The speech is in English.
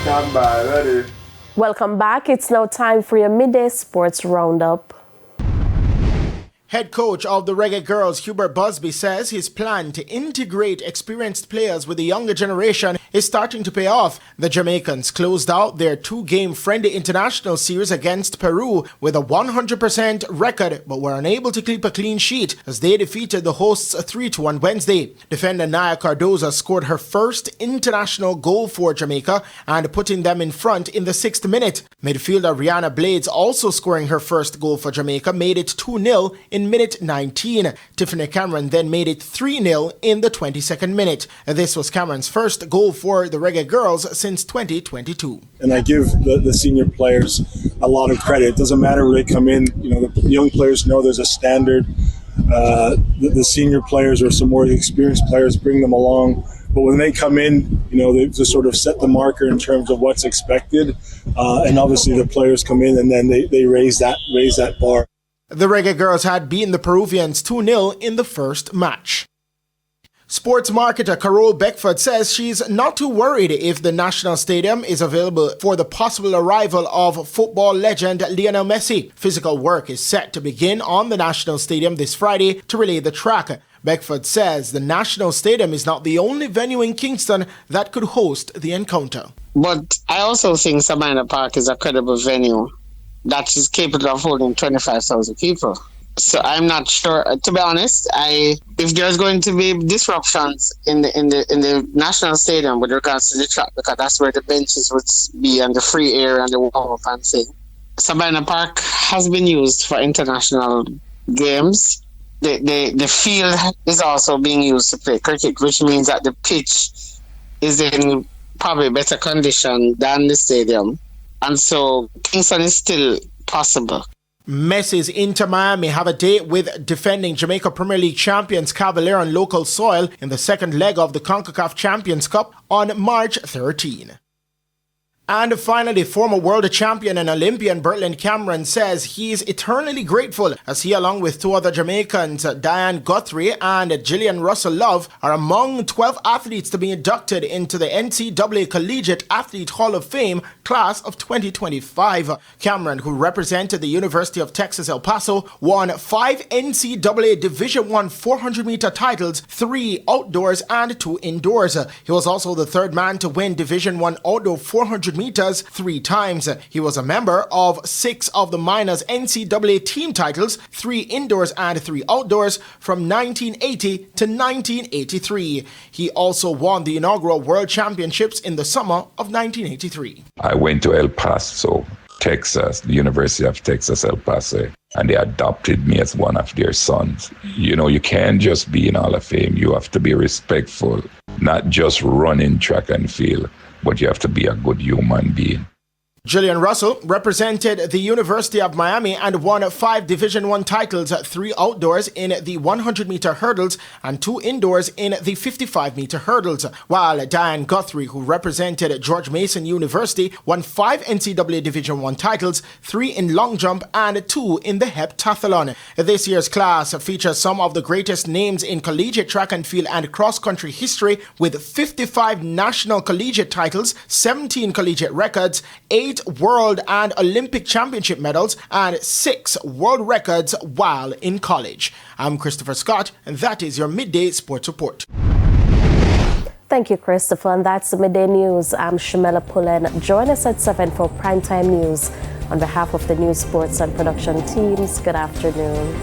Stand by, ready. Welcome back. It's now time for your midday sports roundup. Head coach of the Reggae Girls, Hubert Busby, says his plan to integrate experienced players with the younger generation is starting to pay off. The Jamaicans closed out their two-game friendly international series against Peru with a 100% record, but were unable to keep a clean sheet as they defeated the hosts 3-1 Wednesday. Defender Naya Cardoza scored her first international goal for Jamaica and putting them in front in the 6th minute. Midfielder Rihanna Blades, also scoring her first goal for Jamaica, made it 2-0 in minute 19. Tiffany Cameron then made it 3-0 in the 22nd minute. This was Cameron's first goal for the Reggae Girls since 2022. And I give the senior players a lot of credit. It doesn't matter where they come in. You know, the young players know there's a standard. The senior players or some more experienced players bring them along. But when they come in, you know, they just sort of set the marker in terms of what's expected. And obviously the players come in and then they raise that bar. The Reggae Girls had beaten the Peruvians 2-0 in the first match. Sports marketer Carole Beckford says she's not too worried if the National Stadium is available for the possible arrival of football legend Lionel Messi. Physical work is set to begin on the National Stadium this Friday to relay the track. Beckford says the National Stadium is not the only venue in Kingston that could host the encounter. But I also think Sabina Park is a credible venue that is capable of holding 25,000 people. So I'm not sure. To be honest, if there's going to be disruptions in the National Stadium with regards to the track, because that's where the benches would be and the free air and the warm-up and thing. Sabina Park has been used for international games. The field is also being used to play cricket, which means that the pitch is in probably better condition than the stadium. And so Kingston is still possible. Messi's Inter Miami have a date with defending Jamaica Premier League champions Cavalier on local soil in the second leg of the CONCACAF Champions Cup on March 13. And finally, former world champion and Olympian Bertland Cameron says he's eternally grateful as he, along with two other Jamaicans, Diane Guthrie and Gillian Russell Love, are among 12 athletes to be inducted into the NCAA Collegiate Athlete Hall of Fame class of 2025. Cameron, who represented the University of Texas El Paso, won 5 NCAA Division I 400-meter titles, 3 outdoors and 2 indoors. He was also the third man to win Division I outdoor 400 meters 3 times. He was a member of 6 of the minors NCAA team titles, 3 indoors and 3 outdoors from 1980 to 1983. He also won the inaugural World Championships in the summer of 1983. I went to El Paso, Texas, the University of Texas, El Paso, and they adopted me as one of their sons. You know, you can't just be in Hall of Fame. You have to be respectful, not just running track and field, but you have to be a good human being. Gillian Russell represented the University of Miami and won 5 Division I titles, 3 outdoors in the 100-meter hurdles and 2 indoors in the 55-meter hurdles, while Diane Guthrie, who represented George Mason University, won 5 NCAA Division I titles, 3 in long jump and 2 in the heptathlon. This year's class features some of the greatest names in collegiate track and field and cross-country history, with 55 national collegiate titles, 17 collegiate records, 8 world and Olympic championship medals, and 6 world records while in college. I'm Christopher Scott, and that is your Midday Sports Report. Thank you, Christopher, and that's the Midday News. I'm Shamela Pullen. Join us at 7 for Primetime News. On behalf of the news, sports, and production teams, good afternoon.